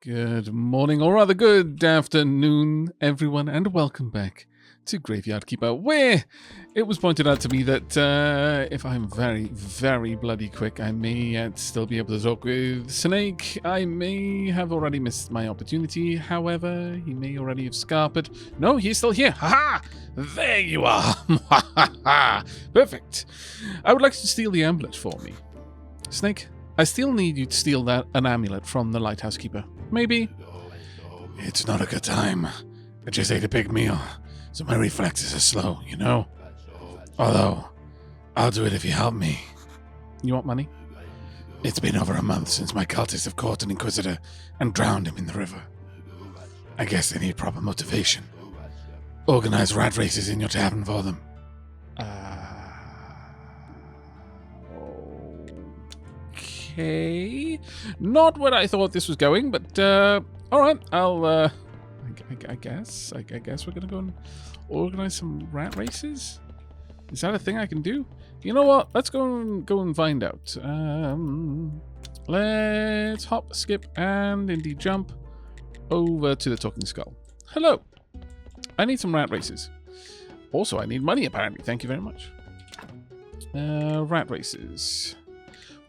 Good morning, or rather good afternoon, everyone, and welcome back to Graveyard Keeper, where it was pointed out to me that if I'm very, very bloody quick, I may yet still be able to talk with Snake. I may have already missed my opportunity, however, he may already have scarpered. No, he's still here. Ha-ha! There you are! Perfect. I would like to steal the amulet for me. Snake, I still need you to steal an amulet from the Lighthouse Keeper. Maybe? It's not a good time. I just ate a big meal, so my reflexes are slow, you know? Although, I'll do it if you help me. You want money? It's been over a month since my cultists have caught an Inquisitor and drowned him in the river. I guess they need proper motivation. Organize rat races in your tavern for them. Okay. Not where I thought this was going, but alright, I guess we're gonna go and organize some rat races. Is that a thing I can do? You know what? Let's go and find out. Let's hop, skip, and indeed jump over to the Talking Skull. Hello. I need some rat races. Also, I need money apparently. Thank you very much. Rat races.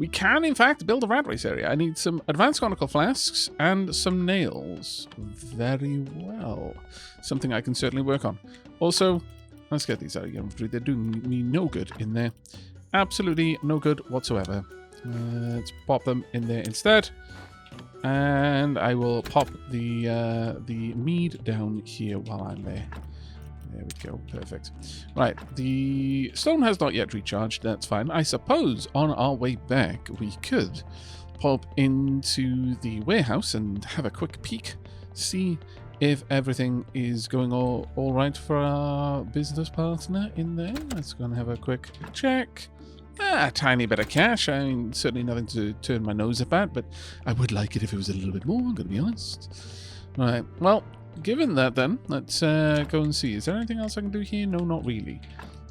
We can, in fact, build a rat race area. I need some advanced conical flasks and some nails. Very well. Something I can certainly work on. Also, let's get these out of your inventory. They're doing me no good in there. Absolutely no good whatsoever. Let's pop them in there instead. And I will pop the mead down here while I'm there. There we go. Perfect. Right. The stone has not yet recharged. That's fine. I suppose on our way back, we could pop into the warehouse and have a quick peek. See if everything is going all right for our business partner in there. Let's go and have a quick check. A tiny bit of cash. I mean, certainly nothing to turn my nose up at, but I would like it if it was a little bit more, I'm going to be honest. Right. Well, given that then, let's go and see. Is there anything else I can do here? No, not really.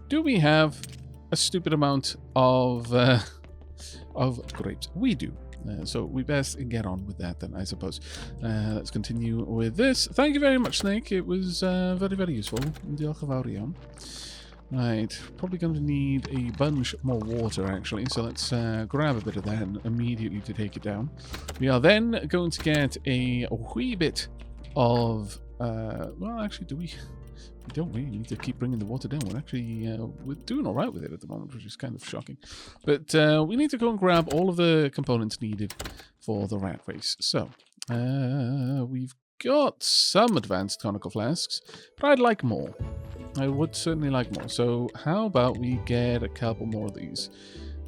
Do we have a stupid amount of grapes? We do. So we best get on with that then, I suppose. Let's continue with this. Thank you very much, Snake. It was very, very useful. Diolch yn fawr iawn. Right, probably going to need a bunch more water actually, so let's grab a bit of that immediately to take it down. We are then going to get a wee bit of, well actually we don't really need to keep bringing the water down. We're actually, we're doing alright with it at the moment, which is kind of shocking. But we need to go and grab all of the components needed for the rat race. So, we've got some advanced conical flasks, but I'd like more. I would certainly like more. So how about we get a couple more of these?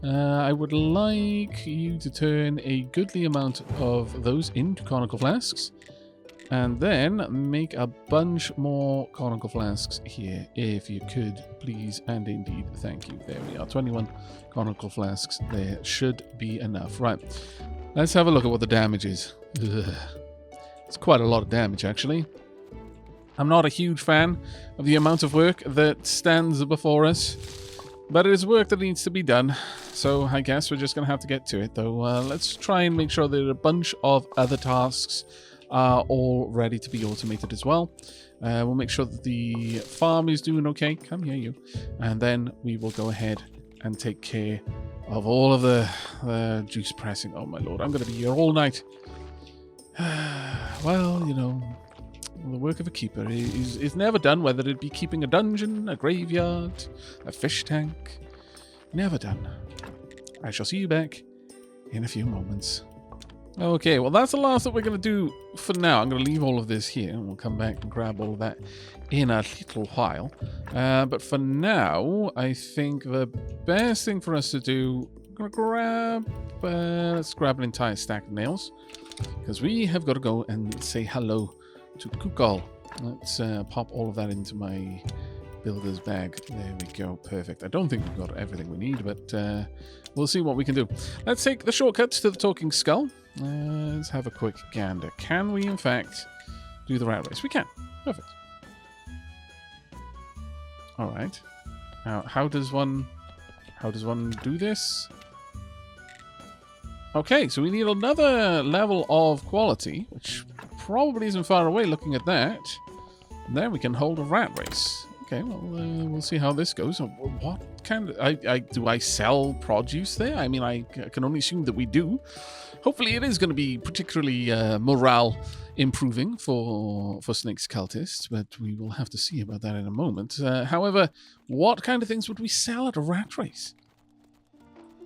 I would like you to turn a goodly amount of those into conical flasks. And then make a bunch more conical flasks here, if you could, please, and indeed, thank you. There we are, 21 conical flasks. There should be enough. Right, let's have a look at what the damage is. Ugh. It's quite a lot of damage, actually. I'm not a huge fan of the amount of work that stands before us, but it is work that needs to be done, so I guess we're just going to have to get to it, though. Let's try and make sure that a bunch of other tasks are all ready to be automated as well. We'll make sure that the farm is doing okay. Come here, you. And then we will go ahead and take care of all of the juice pressing. Oh, my lord, I'm going to be here all night. Well, you know, the work of a keeper is never done, whether it be keeping a dungeon, a graveyard, a fish tank. Never done. I shall see you back in a few moments. Okay, well that's the last that we're going to do for now. I'm going to leave all of this here, and we'll come back and grab all of that in a little while. But for now, I think the best thing for us to do, I'm going to grab, let's grab an entire stack of nails, because we have got to go and say hello to Kukal. Let's pop all of that into my builder's bag. There we go. Perfect. I don't think we've got everything we need, but we'll see what we can do. Let's take the shortcuts to the Talking Skull. Let's have a quick gander. Can we, in fact, do the rat race? We can. Perfect. All right. Now, how does one do this? Okay, so we need another level of quality, which probably isn't far away looking at that. And then we can hold a rat race. Okay, well, we'll see how this goes. What kind of... do I sell produce there? I mean, I can only assume that we do. Hopefully it is going to be particularly morale improving for Snake's cultists, but we will have to see about that in a moment. However, what kind of things would we sell at a rat race?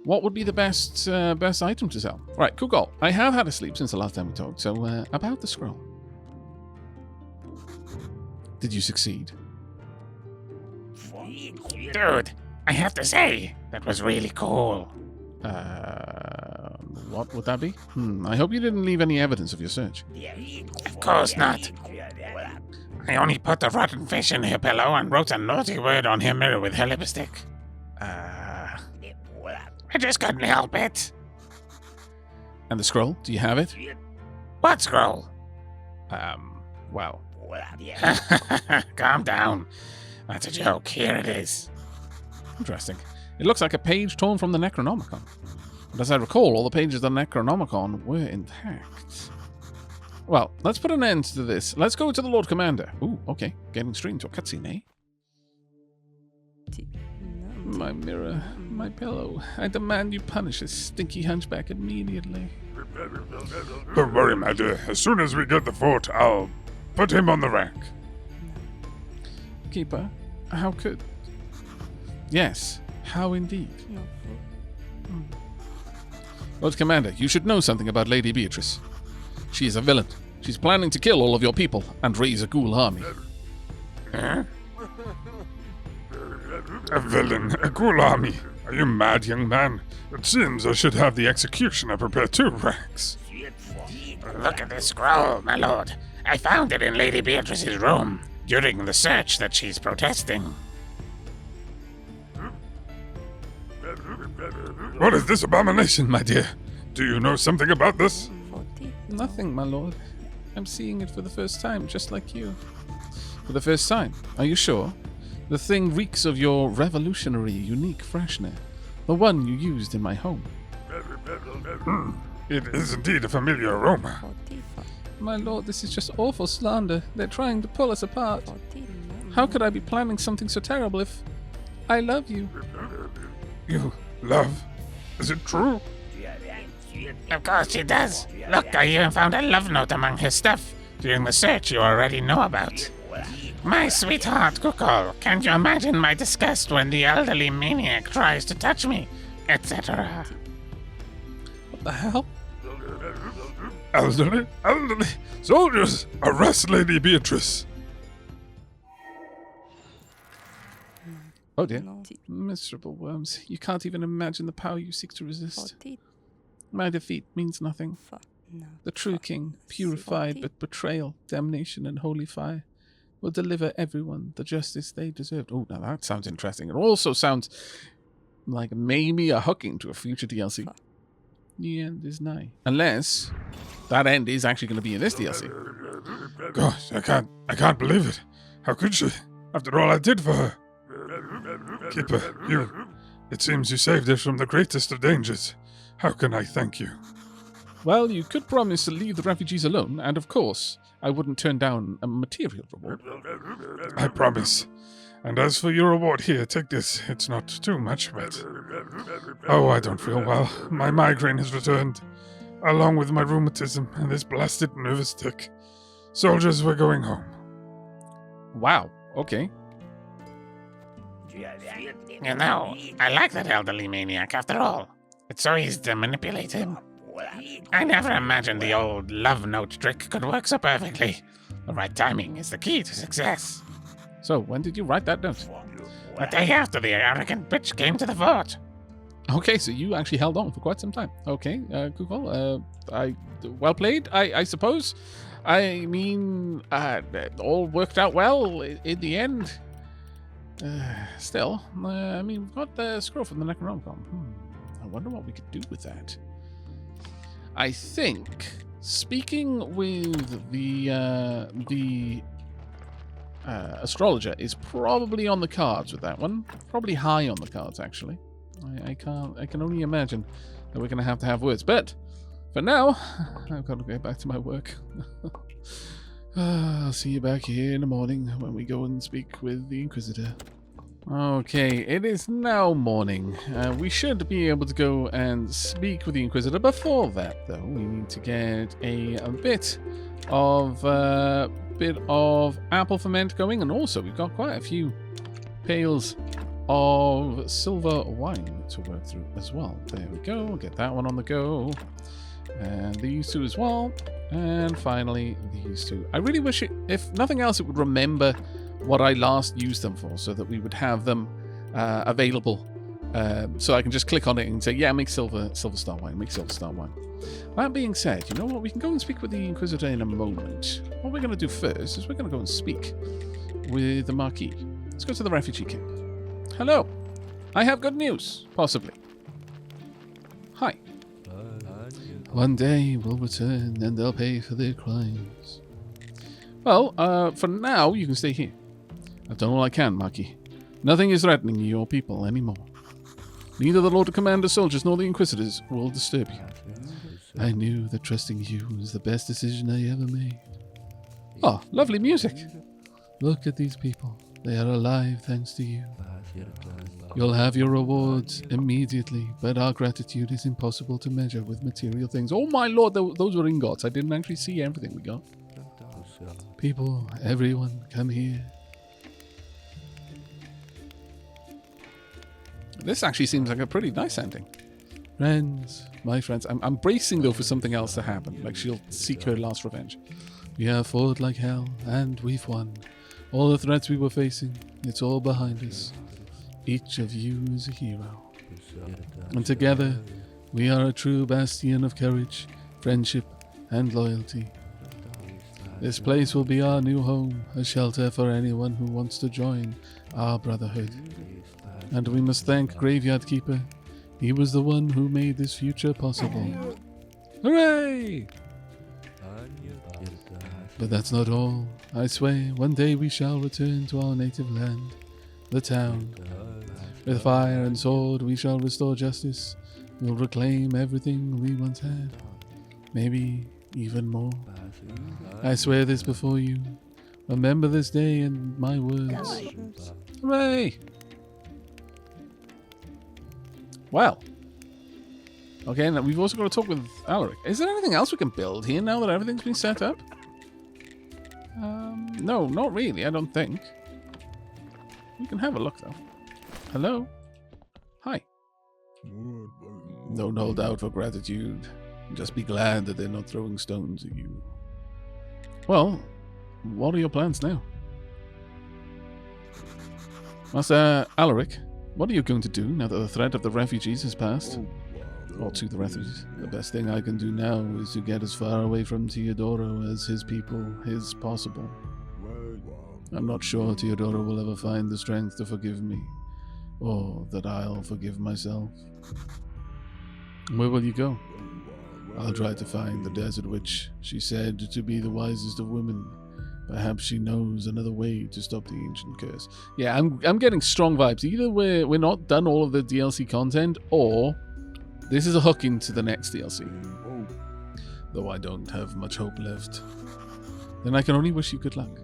What would be the best item to sell? Right, Kugol, I have had a sleep since the last time we talked, so about the scroll. Did you succeed? Dude, I have to say, that was really cool. What would that be? I hope you didn't leave any evidence of your search. Of course not. I only put a rotten fish in her pillow and wrote a naughty word on her mirror with her lipstick. I just couldn't help it. And the scroll? Do you have it? What scroll? Well. Calm down. That's a joke. Here it is. Interesting. It looks like a page torn from the Necronomicon. But as I recall, all the pages of the Necronomicon were intact. Well, let's put an end to this. Let's go to the Lord Commander. Ooh, okay. Getting straight into a cutscene, eh? My mirror, my pillow. I demand you punish this stinky hunchback immediately. Don't worry, my dear. As soon as we get the fort, I'll put him on the rack. Keeper, how could... Yes, how indeed. Lord Commander, you should know something about Lady Beatrice. She is a villain. She's planning to kill all of your people and raise a ghoul army. Huh? A villain, a ghoul army. Are you mad, young man? It seems I should have the executioner prepare 2 racks. Look at this scroll, my lord. I found it in Lady Beatrice's room during the search that she's protesting. What is this abomination, my dear? Do you know something about this? Nothing, my lord. I'm seeing it for the first time, just like you. For the first time? Are you sure? The thing reeks of your revolutionary, unique freshener. The one you used in my home. It is indeed a familiar aroma. My lord, this is just awful slander. They're trying to pull us apart. How could I be planning something so terrible if I love you? You love? Is it true? Of course she does. Look, I even found a love note among her stuff during the search you already know about. My sweetheart, Kukol, can't you imagine my disgust when the elderly maniac tries to touch me, etc.? What the hell? Elderly? Elderly! Soldiers! Arrest Lady Beatrice! Oh dear. Miserable worms. You can't even imagine the power you seek to resist. My defeat means nothing. The true king, purified but betrayal, damnation, and holy fire, will deliver everyone the justice they deserved. Oh, now that sounds interesting. It also sounds like maybe a hooking to a future DLC. The end is nigh. Unless that end is actually going to be in this DLC. Gosh, I can't believe it. How could she? After all I did for her. Keeper, it seems you saved us from the greatest of dangers. How can I thank you? Well, you could promise to leave the refugees alone, and of course, I wouldn't turn down a material reward. I promise. And as for your reward here, take this. It's not too much, but... Oh, I don't feel well. My migraine has returned, along with my rheumatism and this blasted nervous tick. Soldiers, we're going home. Wow, okay. You know, I like that elderly maniac after all. It's so easy to manipulate him. I never imagined the old love note trick could work so perfectly. The right timing is the key to success. So, when did you write that note? A day after the arrogant bitch came to the fort. Okay, so you actually held on for quite some time. Okay, Kukol, well played, I suppose. I mean, it all worked out well in the end. Still, I mean, we've got the scroll from the Necronomicon. I wonder what we could do with that. I think, speaking with the astrologer is probably on the cards with that one. Probably high on the cards, actually. I can only imagine that we're going to have words. But for now, I've got to get back to my work. I'll see you back here in the morning when we go and speak with the Inquisitor. Okay, it is now morning. We should be able to go and speak with the Inquisitor. Before that, though, we need to get a bit of apple ferment going, and also we've got quite a few pails of silver wine to work through as well. There we go. Get that one on the go, and these two as well, and finally these two. I really wish it, if nothing else, it would remember what I last used them for, so that we would have them available, so I can just click on it and say, yeah, make silver star wine, make silver star wine. That being said, you know what, we can go and speak with the Inquisitor in a moment. What we're going to do first is we're going to go and speak with the Marquis. Let's go to the refugee camp. Hello, I have good news, possibly. Hi. One day we'll return and they'll pay for their crimes. Well, for now, you can stay here. I've done all I can, Marquis. Nothing is threatening your people anymore. Neither the Lord Commander soldiers nor the Inquisitors will disturb you. I knew that trusting you was the best decision I ever made. Oh, lovely music. Look at these people. They are alive thanks to you. You'll have your rewards immediately, but our gratitude is impossible to measure with material things. Oh my lord, those were ingots. I didn't actually see everything we got. People, everyone, come here. This actually seems like a pretty nice ending. Friends, my friends. I'm bracing, though, for something else to happen. Like she'll seek her last revenge. We have fought like hell, and we've won. All the threats we were facing, it's all behind us. Each of you is a hero. And together, we are a true bastion of courage, friendship, and loyalty. This place will be our new home, a shelter for anyone who wants to join our brotherhood. And we must thank Graveyard Keeper. He was the one who made this future possible. Hooray! But that's not all. I swear, one day we shall return to our native land, the town. With fire and sword, we shall restore justice. We'll reclaim everything we once had. Maybe even more. I swear this before you. Remember this day and my words. Hooray! Well. Okay, now we've also got to talk with Alaric. Is there anything else we can build here now that everything's been set up? No, not really, I don't think. You can have a look, though. Hello? Hi. Don't hold out for gratitude. Just be glad that they're not throwing stones at you. Well, what are your plans now? Master Alaric, what are you going to do now that the threat of the refugees has passed? Or to the refugees. The best thing I can do now is to get as far away from Teodoro as his people is possible. I'm not sure Teodoro will ever find the strength to forgive me, or that I'll forgive myself. Where will you go? I'll try to find the Desert Witch. She's said to be the wisest of women. Perhaps she knows another way to stop the ancient curse. Yeah, I'm getting strong vibes. Either we're not done all of the DLC content, or this is a hook into the next DLC. Though I don't have much hope left. Then I can only wish you good luck.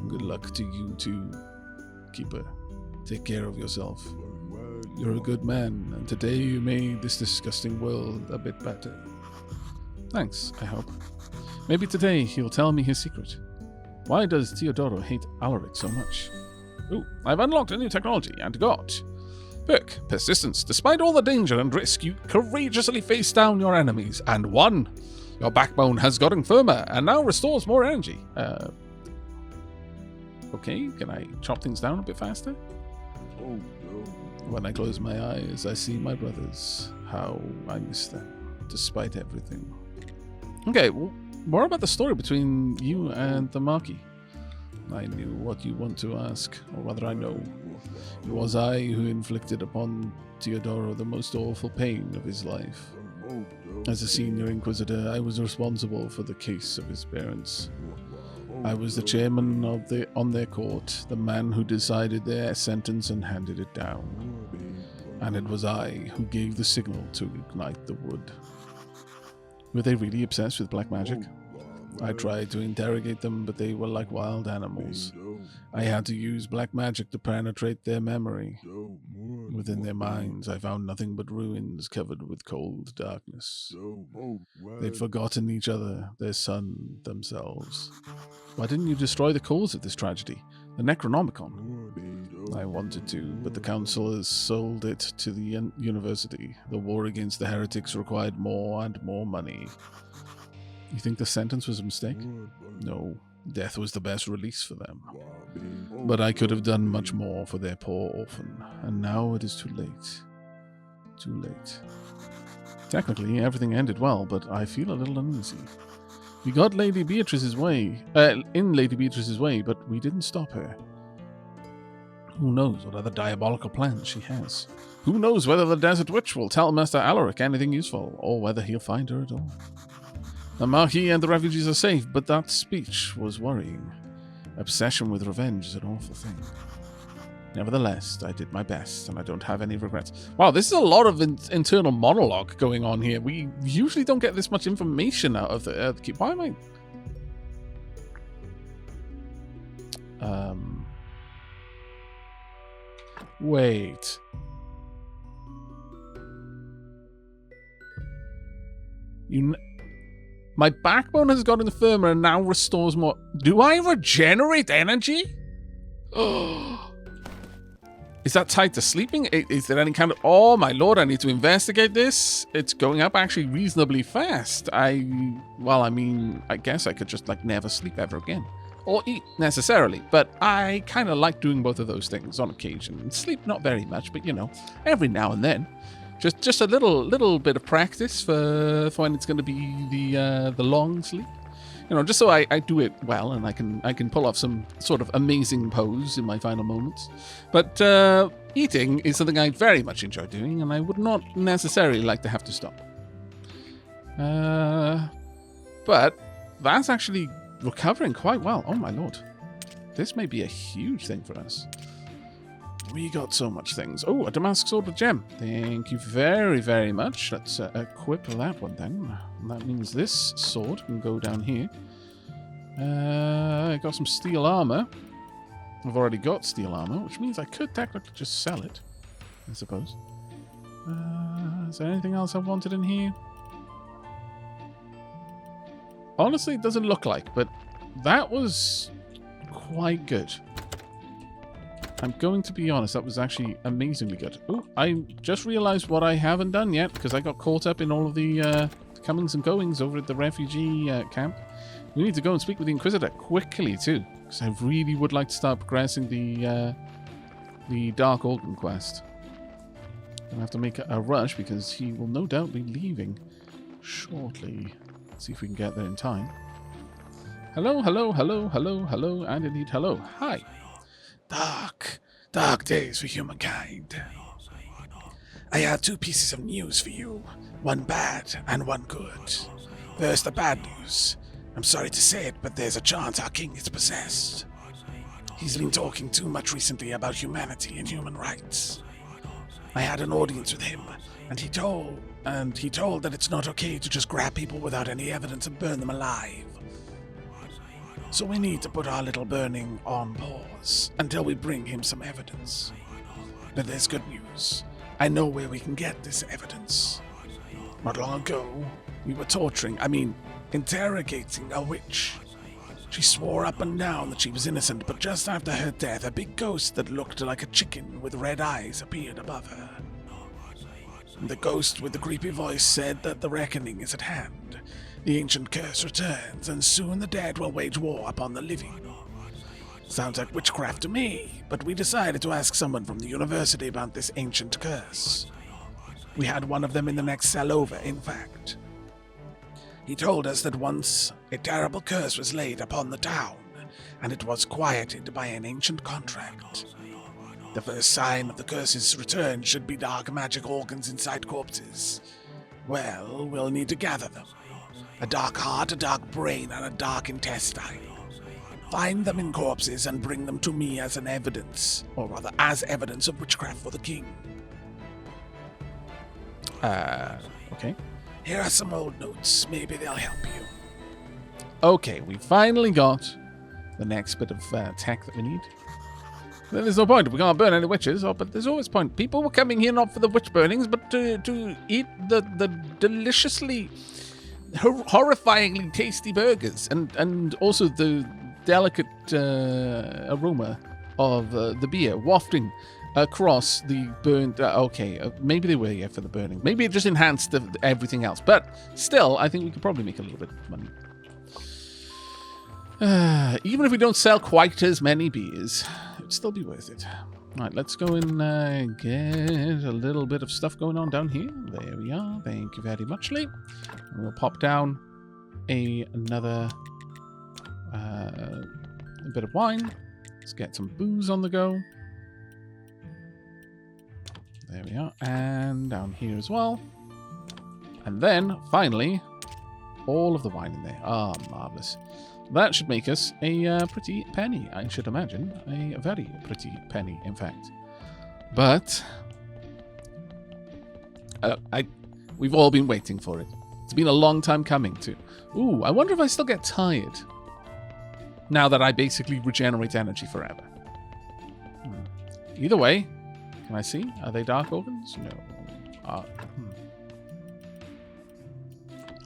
Good luck to you too, Keeper. Take care of yourself. You're a good man, and today you made this disgusting world a bit better. Thanks, I hope. Maybe today he'll tell me his secret. Why does Teodoro hate Alaric so much? Ooh, I've unlocked a new technology and got perk, Persistence. Despite all the danger and risk, you courageously face down your enemies and won. Your backbone has gotten firmer and now restores more energy. Okay, can I chop things down a bit faster? When I close my eyes, I see my brothers. How I miss them, despite everything. Okay, well, more about the story between you and the Marquis. I knew what you want to ask, or rather I know. It was I who inflicted upon Teodoro the most awful pain of his life. As a senior Inquisitor, I was responsible for the case of his parents. I was the chairman on their court, the man who decided their sentence and handed it down. And it was I who gave the signal to ignite the wood. Were they really obsessed with black magic? I tried to interrogate them, but they were like wild animals. I had to use black magic to penetrate their memory. Within their minds, I found nothing but ruins covered with cold darkness. They'd forgotten each other, their son, themselves. Why didn't you destroy the cause of this tragedy, the Necronomicon? I wanted to, but the council has sold it to the university. The war against the heretics required more and more money. You think the sentence was a mistake? No, death was the best release for them. But I could have done much more for their poor orphan, and now it is too late. Too late. Technically, everything ended well, but I feel a little uneasy. We got Lady Beatrice's way, in Lady Beatrice's way, but we didn't stop her. Who knows what other diabolical plans she has? Who knows whether the Desert Witch will tell Master Alaric anything useful, or whether he'll find her at all? The Marquis and the refugees are safe, but that speech was worrying. Obsession with revenge is an awful thing. Nevertheless, I did my best, and I don't have any regrets. Wow, this is a lot of internal monologue going on here. We usually don't get this much information out of the keep. Why am I... Wait. My backbone has gotten firmer and now restores more. Do I regenerate energy? Oh. Is that tied to sleeping? Is there any kind of... Oh, my lord, I need to investigate this. It's going up actually reasonably fast. Well, I mean, I guess I could just, like, never sleep ever again. Or eat, necessarily. But I kind of like doing both of those things on occasion. Sleep, not very much, but, you know, every now and then. Just a little bit of practice for when it's going to be the long sleep. You know, just so I do it well and I can pull off some sort of amazing pose in my final moments. But eating is something I very much enjoy doing, and I would not necessarily like to have to stop. But that's actually recovering quite well. Oh my lord. This may be a huge thing for us. We got so much things. Oh, a Damask Sword with Gem. Thank you very, very much. Let's equip that one then. That means this sword can go down here. I got some steel armor. I've already got steel armor, which means I could technically just sell it, I suppose. Is there anything else I wanted in here? Honestly, it doesn't look like, but that was quite good. I'm going to be honest, that was actually amazingly good. Oh, I just realized what I haven't done yet, because I got caught up in all of the comings and goings over at the refugee camp. We need to go and speak with the Inquisitor quickly, too, because I really would like to start progressing the Dark Organ quest. I'll have to make a rush, because he will no doubt be leaving shortly. Let's see if we can get there in time. Hello, hello, hello, hello, hello, and indeed hello. Hi. Dark days for humankind. I have two pieces of news for you. One bad and one good. First, the bad news. I'm sorry to say it, but there's a chance our king is possessed. He's been talking too much recently about humanity and human rights. I had an audience with him, and he told that it's not okay to just grab people without any evidence and burn them alive. So we need to put our little burning on pause until we bring him some evidence. But there's good news. I know where we can get this evidence. Not long ago, we were interrogating a witch. She swore up and down that she was innocent, but just after her death, a big ghost that looked like a chicken with red eyes appeared above her. The ghost with the creepy voice said that the reckoning is at hand. The ancient curse returns, and soon the dead will wage war upon the living. Sounds like witchcraft to me, but we decided to ask someone from the university about this ancient curse. We had one of them in the next cell over, in fact. He told us that once a terrible curse was laid upon the town, and it was quieted by an ancient contract. The first sign of the curse's return should be dark magic organs inside corpses. Well, we'll need to gather them. A dark heart, a dark brain, and a dark intestine. Find them in corpses and bring them to me as an evidence, or rather as evidence of witchcraft for the king. Okay. Here are some old notes. Maybe they'll help you. Okay, we finally got the next bit of tech that we need. Then there's no point. We can't burn any witches, but there's always point. People were coming here not for the witch burnings, but to eat the deliciously, horrifyingly tasty burgers, and also the delicate aroma of the beer wafting across the burned. Maybe they were here for the burning. Maybe it just enhanced everything else. But still, I think we could probably make a little bit of money. Even if we don't sell quite as many beers, it'd still be worth it. Right, let's go and get a little bit of stuff going on down here. There we are. Thank you very much, Lee. And we'll pop down another a bit of wine. Let's get some booze on the go. There we are. And down here as well. And then, finally, all of the wine in there. Ah, marvellous. That should make us a pretty penny, I should imagine. A very pretty penny, in fact. But we've all been waiting for it. It's been a long time coming, too. Ooh, I wonder if I still get tired now that I basically regenerate energy forever. Either way, can I see? Are they dark organs? No.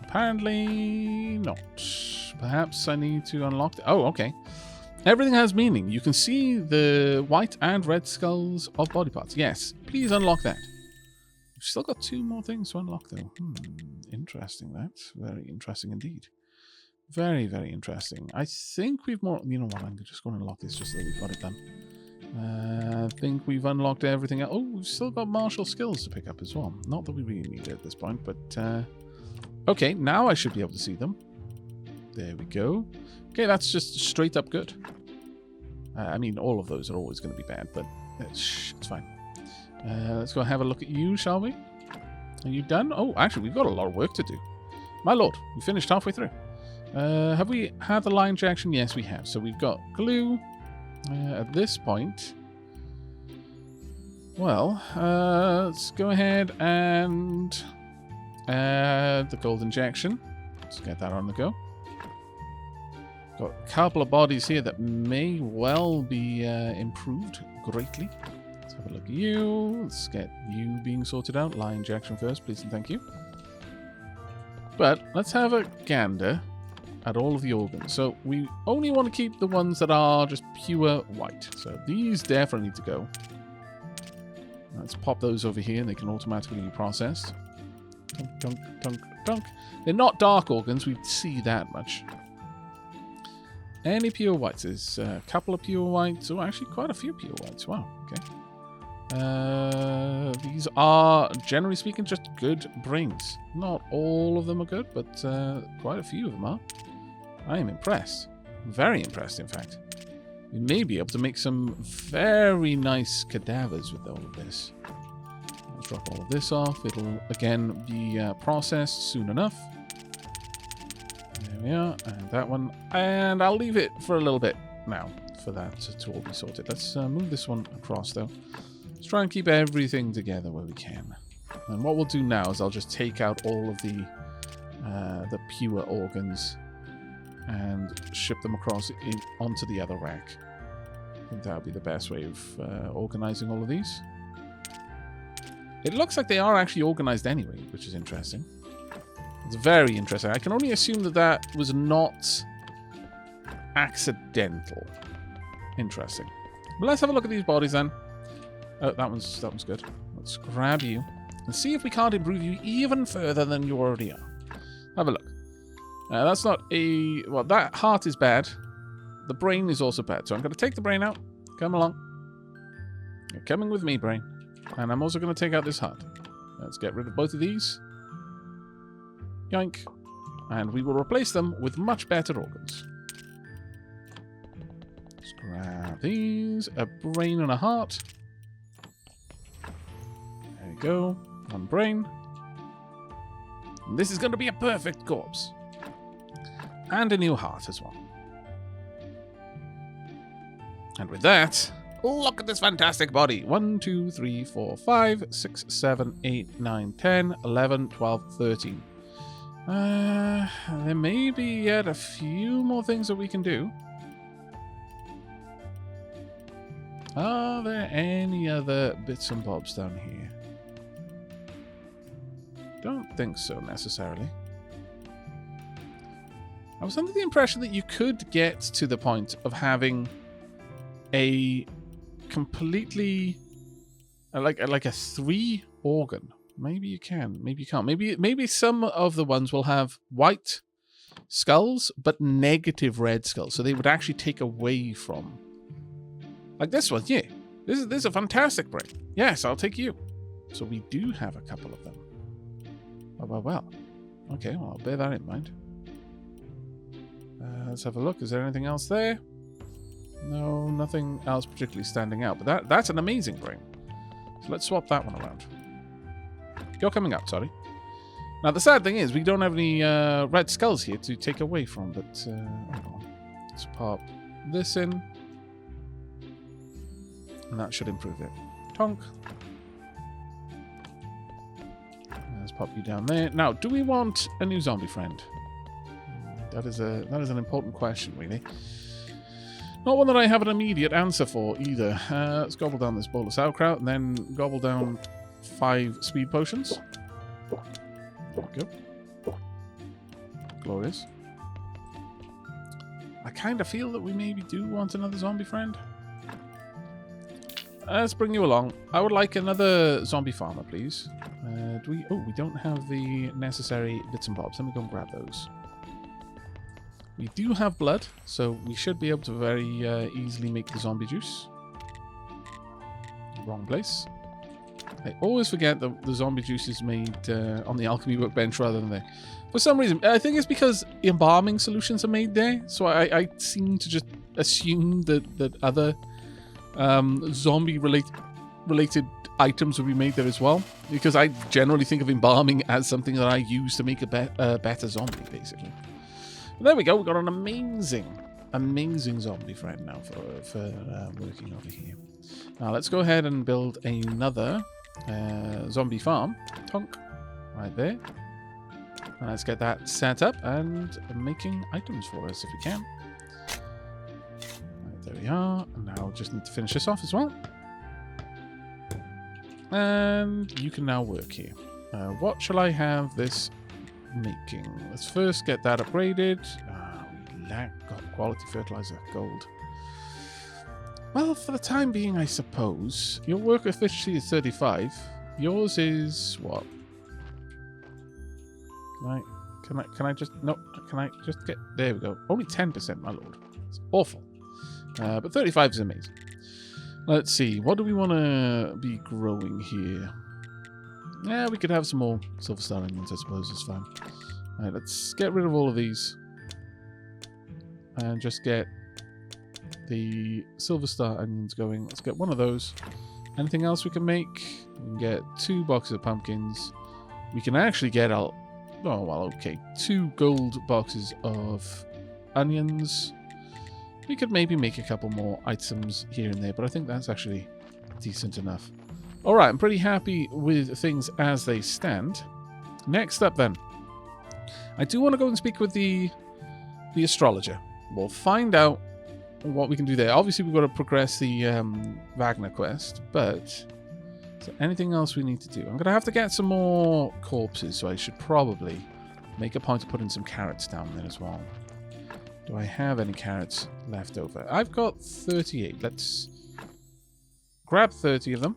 Apparently not. Perhaps I need to unlock... Oh, okay. Everything has meaning. You can see the white and red skulls of body parts. Yes, please unlock that. We've still got 2 more things to unlock, though. Interesting, that's very interesting indeed. Very, very interesting. I think we've more... You know what, I'm just going to unlock this just so we've got it done. I think we've unlocked everything else. Oh, we've still got martial skills to pick up as well. Not that we really need it at this point, but... Okay, now I should be able to see them. There we go. Okay, that's just straight up good. I mean, all of those are always going to be bad, but it's fine. Let's go have a look at you, shall we? Are you done? Oh, actually, we've got a lot of work to do. My lord, we finished halfway through. Have we had the line injection? Yes, we have. So we've got glue. At this point... Well, let's go ahead and... the gold injection. Let's get that on the go. Got a couple of bodies here that may well be improved greatly. Let's have a look at you. Let's get you being sorted out. Line injection first, please and thank you. But let's have a gander at all of the organs. So we only want to keep the ones that are just pure white. So these definitely need to go. Let's pop those over here and they can automatically be processed. Dunk, dunk, dunk, dunk. They're not dark organs, we see that much. Any pure whites? There's a couple of pure whites. Oh, actually quite a few pure whites. Wow, okay. These are, generally speaking, just good brains. Not all of them are good, but quite a few of them are. I am impressed. Very impressed, in fact. We may be able to make some very nice cadavers with all of this. Let's drop all of this off. It'll, again, be processed soon enough. There we are. And that one. And I'll leave it for a little bit now for that to all be sorted. Let's move this one across, though. Let's try and keep everything together where we can. And what we'll do now is I'll just take out all of the pure organs and ship them across onto the other rack. I think that would be the best way of organizing all of these. It looks like they are actually organized anyway, which is interesting. It's very interesting. I can only assume that that was not accidental. Interesting. But let's have a look at these bodies then. Oh, that one's good. Let's grab you and see if we can't improve you even further than you already are. Have a look. That's not a... Well, that heart is bad. The brain is also bad. So I'm going to take the brain out. Come along. You're coming with me, brain. And I'm also going to take out this heart. Let's get rid of both of these. Yoink. And we will replace them with much better organs. Let's grab these. A brain and a heart. There we go. One brain. And this is going to be a perfect corpse. And a new heart as well. And with that, Look at this fantastic body. 1, 2, 3, 4, 5, 6, 7, 8, 9, 10, 11, 12, 13. There may be yet a few more things that we can do. Are there any other bits and bobs down here? Don't think so necessarily. I was under the impression that you could get to the point of having a completely like a 3 organ. Maybe you can, maybe you can't. Maybe some of the ones will have white skulls but negative red skulls, so they would actually take away from. Like this one, yeah. This is a fantastic brain. Yes, I'll take you. So we do have a couple of them. Well. Okay, well, I'll bear that in mind. Let's have a look. Is there anything else there? No, nothing else particularly standing out. But that's an amazing brain. So let's swap that one around. You're coming up, sorry. Now, the sad thing is we don't have any red skulls here to take away from. But let's pop this in. And that should improve it. Tonk. Let's pop you down there. Now, do we want a new zombie friend? That is an important question, really. Not one that I have an immediate answer for either. Let's gobble down this bowl of sauerkraut and then gobble down 5 speed potions. There we go. Glorious. I kind of feel that we maybe do want another zombie friend. Let's bring you along. I would like another zombie farmer, please. We don't have the necessary bits and bobs. Let me go and grab those. We do have blood, so we should be able to very easily make the zombie juice. Wrong place. I always forget that the zombie juice is made on the alchemy workbench rather than there. For some reason, I think it's because embalming solutions are made there, so I seem to just assume that other zombie-related items will be made there as well, because I generally think of embalming as something that I use to make a better zombie, basically. But there we go. We've got an amazing zombie friend now for working over here. Now let's go ahead and build another zombie farm. Tonk. Right there. And let's get that set up and making items for us if we can. Right, there we are. And now just need to finish this off as well. And you can now work here. What shall I have this making? Let's first get that upgraded. We lack quality fertilizer, gold. Well, for the time being, I suppose. Your work efficiency is 35. Yours is what? Can I just get, there we go. Only 10%, my lord. It's awful. But 35 is amazing. Let's see, what do we want to be growing here? Yeah, we could have some more silver star onions, I suppose, it's fine. Alright, let's get rid of all of these. And just get the silver star onions going. Let's get one of those. Anything else we can make? We can get 2 boxes of pumpkins. We can actually get out, oh, well, okay, 2 gold boxes of onions. We could maybe make a couple more items here and there, but I think that's actually decent enough. Alright, I'm pretty happy with things as they stand. Next up then, I do want to go and speak with the astrologer. We'll find out what we can do there. Obviously, we've got to progress the Wagner quest, but is there anything else we need to do? I'm going to have to get some more corpses, so I should probably make a point of putting some carrots down there as well. Do I have any carrots left over? I've got 38. Let's grab 30 of them.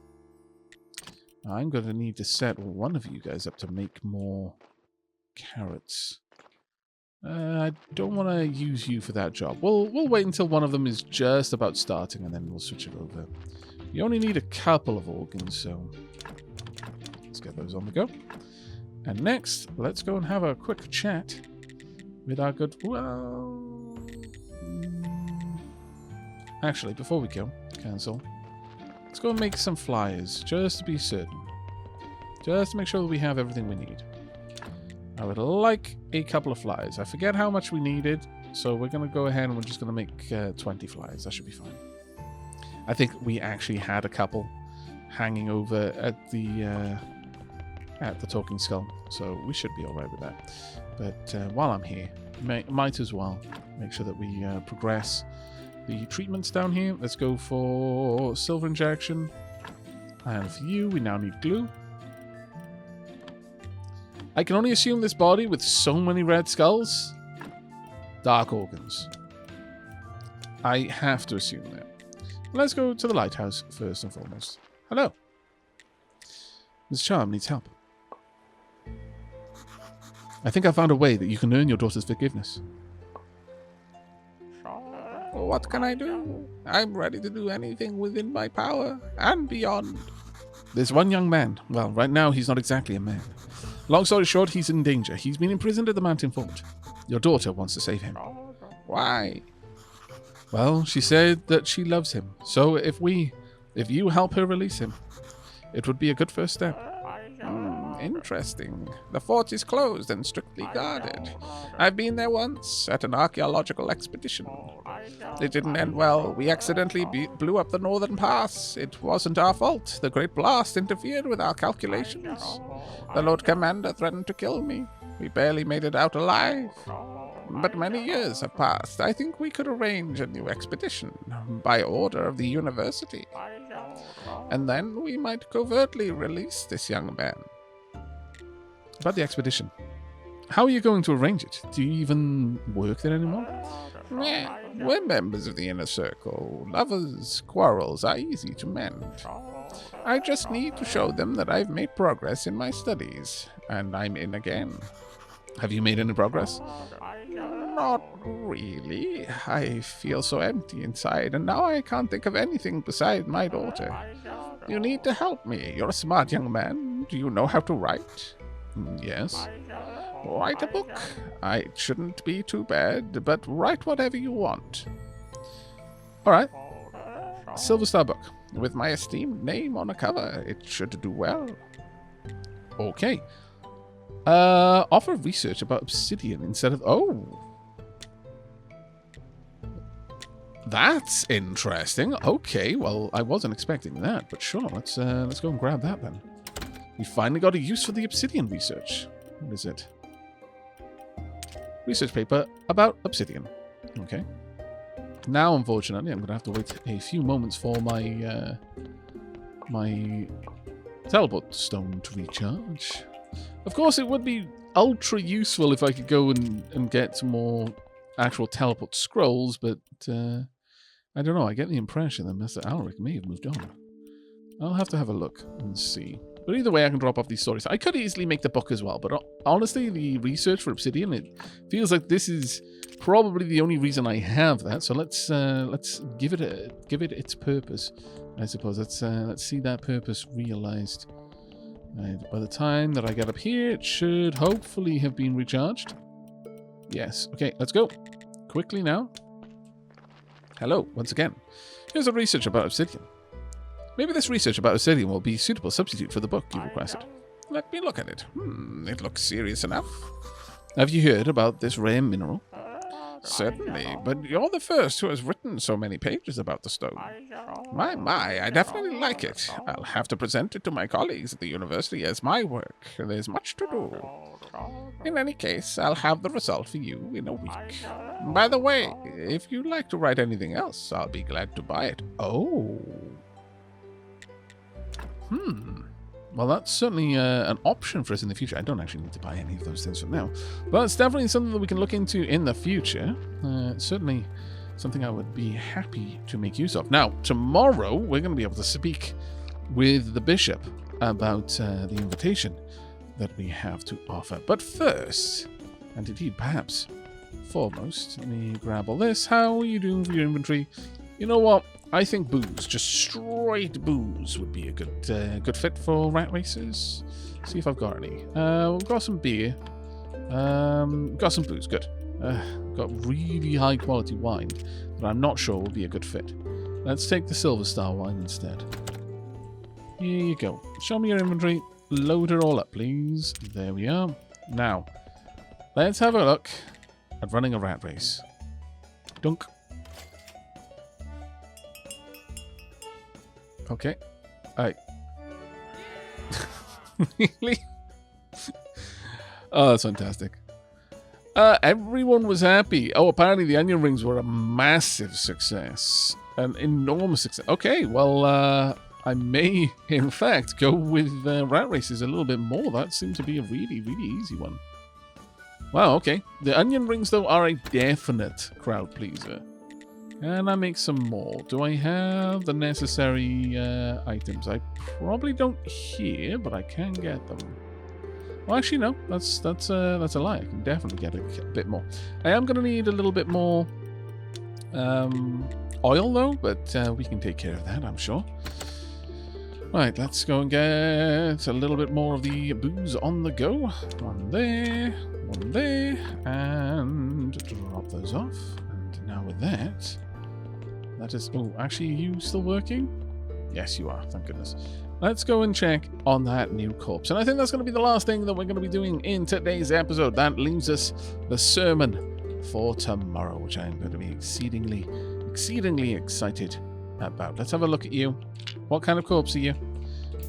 I'm going to need to set one of you guys up to make more carrots. I don't want to use you for that job. We'll wait until one of them is just about starting, and then we'll switch it over. You only need a couple of organs, so let's get those on the go. And next, let's go and have a quick chat with our good... Well... Actually, before we go, cancel. Let's go and make some flyers, just to be certain. Just to make sure that we have everything we need. I would like a couple of flyers. I forget how much we needed, so we're going to go ahead and we're just going to make 20 flyers. That should be fine. I think we actually had a couple hanging over at the Talking Skull, so we should be all right with that. But while I'm here, might as well make sure that we progress the treatments down here. Let's go for silver injection. And for you, we now need glue. I can only assume this body with so many red skulls, dark organs. I have to assume that. Let's go to the lighthouse first and foremost. Hello. Ms. Charm needs help. I think I found a way that you can earn your daughter's forgiveness. What can I do? I'm ready to do anything within my power and beyond. There's one young man. Well, right now he's not exactly a man. Long story short, he's in danger. He's been imprisoned at the mountain fort. Your daughter wants to save him. Why? Well, she said that she loves him. So if you help her release him, it would be a good first step. Interesting. The fort is closed and strictly guarded. I've been there once at an archaeological expedition. It didn't end well. We accidentally blew up the northern pass. It wasn't our fault. The Great Blast interfered with our calculations. The Lord Commander threatened to kill me. We barely made it out alive. But many years have passed. I think we could arrange a new expedition by order of the university. And then we might covertly release this young man. About the expedition. How are you going to arrange it? Do you even work there anymore? Yeah, we're members of the inner circle. Lovers' quarrels are easy to mend. I just need to show them that I've made progress in my studies, and I'm in again. Have you made any progress? Not really. I feel so empty inside, and now I can't think of anything beside my daughter. You need to help me. You're a smart young man. Do you know how to write? Yes. Write a book. It shouldn't be too bad, but write whatever you want. All right. Silver Star book. With my esteemed name on a cover, it should do well. Okay. Offer research about obsidian instead of... Oh. That's interesting. Okay, well, I wasn't expecting that, but sure, let's go and grab that then. We finally got a use for the obsidian research. What is it? Research paper about obsidian. Okay. Now, unfortunately, I'm going to have to wait a few moments for my my teleport stone to recharge. Of course, it would be ultra useful if I could go and get some more actual teleport scrolls, but I don't know. I get the impression that Master Alaric may have moved on. I'll have to have a look and see. But either way, I can drop off these stories. I could easily make the book as well, but honestly, the research for obsidian, it feels like this is probably the only reason I have that. So let's give it its purpose, I suppose. Let's see that purpose realized. Right, by the time that I get up here, it should hopefully have been recharged. Yes. Okay, let's go. Quickly now. Hello, once again. Here's a research about obsidian. Maybe this research about obsidian will be a suitable substitute for the book you requested. Let me look at it. It looks serious enough. Have you heard about this rare mineral? Certainly, but you're the first who has written so many pages about the stone. My, I definitely like it. I'll have to present it to my colleagues at the university as my work. There's much to do. In any case, I'll have the result for you in a week. By the way, if you'd like to write anything else, I'll be glad to buy it. Oh. Well, that's certainly an option for us in the future. I don't actually need to buy any of those things from now. But it's definitely something that we can look into in the future. Certainly something I would be happy to make use of. Now, tomorrow, we're going to be able to speak with the bishop about the invitation that we have to offer. But first, and indeed perhaps foremost, let me grab all this. How are you doing for your inventory? You know what? I think booze, just straight booze, would be a good fit for rat races. See if I've got any. We've got some beer. Got some booze, good. Got really high quality wine that I'm not sure will be a good fit. Let's take the Silver Star wine instead. Here you go. Show me your inventory. Load it all up, please. There we are. Now, let's have a look at running a rat race. Dunk. Okay. Really? Oh, that's fantastic. Everyone was happy. Oh, apparently the onion rings were a massive success. An enormous success. Okay, well, I may, in fact, go with rat races a little bit more. That seemed to be a really, really easy one. Wow, okay. The onion rings, though, are a definite crowd pleaser. Can I make some more? Do I have the necessary items? I probably don't here, but I can get them. Well, actually, no. That's a lie. I can definitely get a bit more. I am going to need a little bit more oil, though, but we can take care of that, I'm sure. Right, let's go and get a little bit more of the booze on the go. One there, and drop those off. And now with that... That is... Oh, actually, are you still working? Yes, you are. Thank goodness. Let's go and check on that new corpse. And I think that's going to be the last thing that we're going to be doing in today's episode. That leaves us the sermon for tomorrow, which I'm going to be exceedingly excited about. Let's have a look at you. What kind of corpse are you?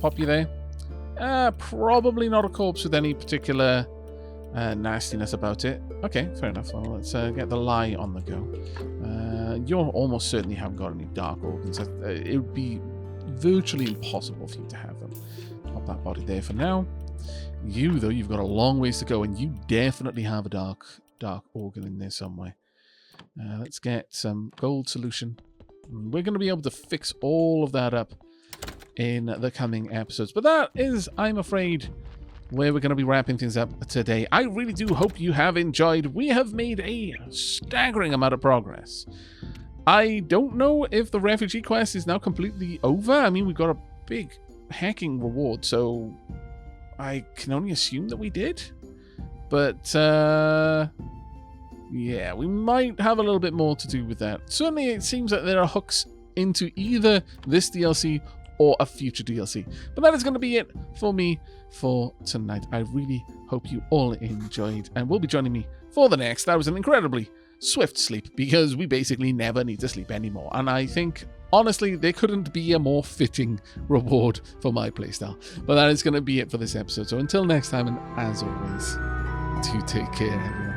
Pop you there? Probably not a corpse with any particular nastiness about it. Okay, fair enough. Well, let's get the lie on the go. You almost certainly haven't got any dark organs. It would be virtually impossible for you to have them. Pop that body there for now. You, though, you've got a long ways to go, and you definitely have a dark organ in there somewhere. Let's get some gold solution. We're going to be able to fix all of that up in the coming episodes. But that is, I'm afraid, where we're going to be wrapping things up today. I really do hope you have enjoyed. We have made a staggering amount of progress. I don't know if the refugee quest is now completely over. I mean, we got a big hacking reward, so I can only assume that we did. But, yeah, we might have a little bit more to do with that. Certainly, it seems that there are hooks into either this DLC or a future DLC. But that is going to be it for me for tonight. I really hope you all enjoyed and will be joining me for the next. That was an incredibly swift sleep because we basically never need to sleep anymore. And I think, honestly, there couldn't be a more fitting reward for my playstyle. But that is going to be it for this episode. So until next time, and as always, do take care, everyone.